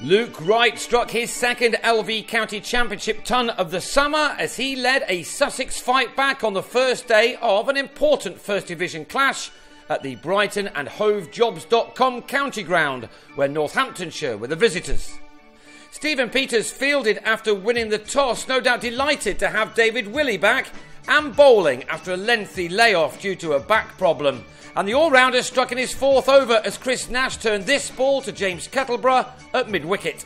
Luke Wright struck his second LV County Championship ton of the summer as he led a Sussex fight back on the first day of an important First Division clash at the Brighton and HoveJobs.com county ground, where Northamptonshire were the visitors. Stephen Peters fielded after winning the toss, no doubt delighted to have David Willey back, and bowling after a lengthy layoff due to a back problem. And the all-rounder struck in his fourth over as Chris Nash turned this ball to James Kettleborough at mid-wicket.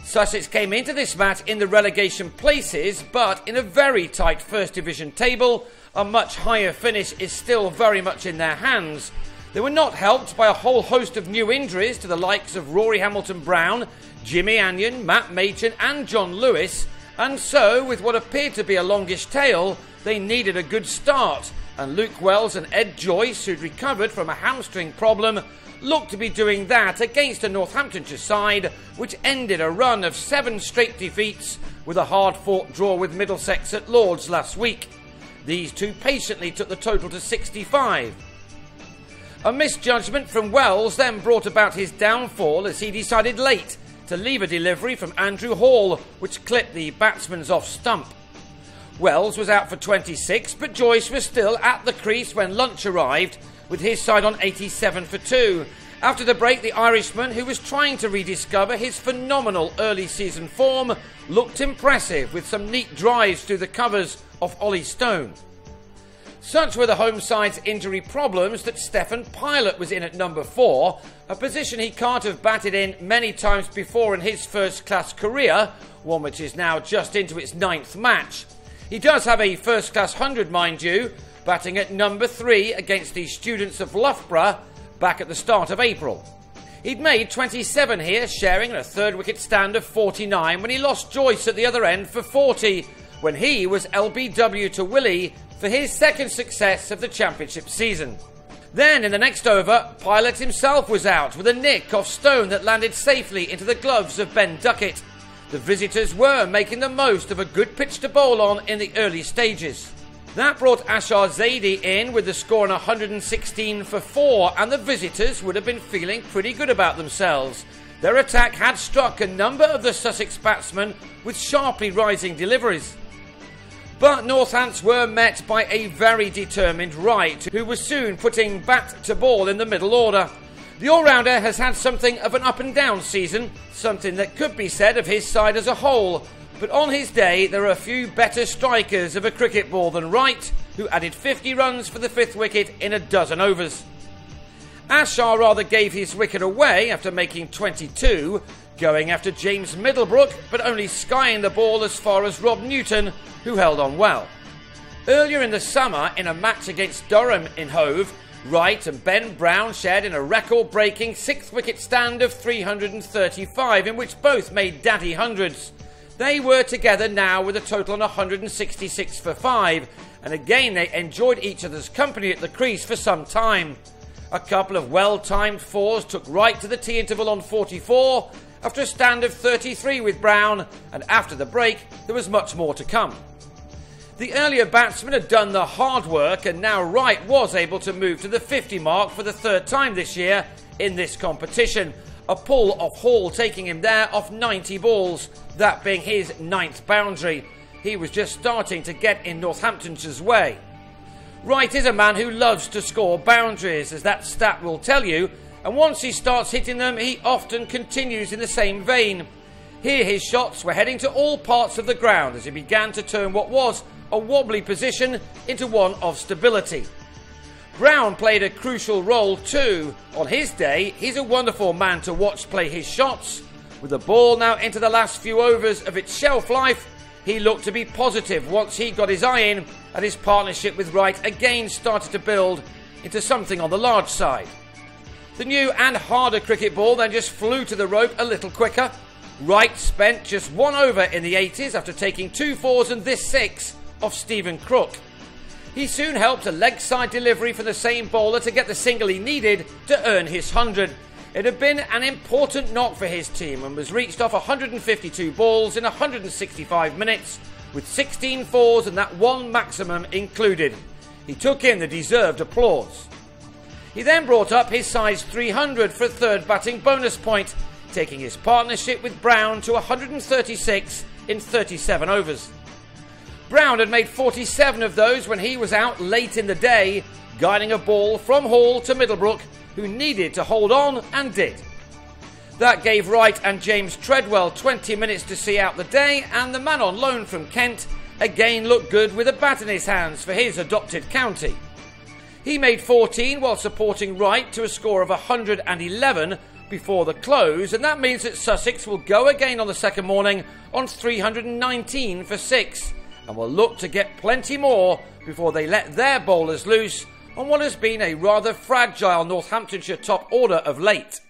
Sussex came into this match in the relegation places, but in a very tight First Division table, a much higher finish is still very much in their hands. They were not helped by a whole host of new injuries to the likes of Rory Hamilton-Brown, Jimmy Anyon, Matt Machen and John Lewis, and so, with what appeared to be a longish tail, they needed a good start, and Luke Wells and Ed Joyce, who'd recovered from a hamstring problem, looked to be doing that against a Northamptonshire side which ended a run of 7 straight defeats with a hard-fought draw with Middlesex at Lord's last week. These two patiently took the total to 65. A misjudgment from Wells then brought about his downfall as he decided late to leave a delivery from Andrew Hall which clipped the batsman's off stump. Wells was out for 26, but Joyce was still at the crease when lunch arrived, with his side on 87 for 2. After the break, the Irishman, who was trying to rediscover his phenomenal early season form, looked impressive with some neat drives through the covers of Ollie Stone. Such were the home side's injury problems that Stefan Pilot was in at number 4, a position he can't have batted in many times before in his first-class career, one which is now just into its 9th match. He does have a first-class 100, mind you, batting at number 3 against the Students of Loughborough back at the start of April. He'd made 27 here, sharing a third-wicket stand of 49 when he lost Joyce at the other end for 40, when he was LBW to Willey for his second success of the championship season. Then, in the next over, Pilot himself was out with a nick off Stone that landed safely into the gloves of Ben Duckett. The visitors were making the most of a good pitch to bowl on in the early stages. That brought Ashar Zaidi in with the score on 116 for 4, and the visitors would have been feeling pretty good about themselves. Their attack had struck a number of the Sussex batsmen with sharply rising deliveries. But Northants were met by a very determined Wright, who was soon putting bat to ball in the middle order. The all-rounder has had something of an up-and-down season, something that could be said of his side as a whole, but on his day there are a few better strikers of a cricket ball than Wright, who added 50 runs for the 5th wicket in a dozen overs. Ashar rather gave his wicket away after making 22, going after James Middlebrook, but only skying the ball as far as Rob Newton, who held on well. Earlier in the summer, in a match against Durham in Hove, Wright and Ben Brown shared in a record-breaking 6th wicket stand of 335, in which both made daddy hundreds. They were together now with a total on 166 for 5, and again they enjoyed each other's company at the crease for some time. A couple of well-timed 4s took Wright to the tea interval on 44, after a stand of 33 with Brown, and after the break there was much more to come. The earlier batsman had done the hard work, and now Wright was able to move to the 50 mark for the 3rd time this year in this competition. A pull off Hall taking him there off 90 balls, that being his 9th boundary. He was just starting to get in Northamptonshire's way. Wright is a man who loves to score boundaries, as that stat will tell you, and once he starts hitting them, he often continues in the same vein. Here his shots were heading to all parts of the ground as he began to turn what was a wobbly position into one of stability. Brown played a crucial role too. On his day, he's a wonderful man to watch play his shots. With the ball now into the last few overs of its shelf life, he looked to be positive once he got his eye in, and his partnership with Wright again started to build into something on the large side. The new and harder cricket ball then just flew to the rope a little quicker. Wright spent just 1 over in the 80s after taking 2 4s and this 6 off Stephen Crook. He soon helped a leg side delivery for the same bowler to get the single he needed to earn his 100. It had been an important knock for his team and was reached off 152 balls in 165 minutes with 16 4s and that 1 maximum included. He took in the deserved applause. He then brought up his size 300 for a 3rd batting bonus point. taking his partnership with Brown to 136 in 37 overs. Brown had made 47 of those when he was out late in the day, guiding a ball from Hall to Middlebrook, who needed to hold on and did. That gave Wright and James Treadwell 20 minutes to see out the day, and the man on loan from Kent again looked good with a bat in his hands for his adopted county. He made 14 while supporting Wright to a score of 111 before the close, and that means that Sussex will go again on the second morning on 319 for 6, and will look to get plenty more before they let their bowlers loose on what has been a rather fragile Northamptonshire top order of late.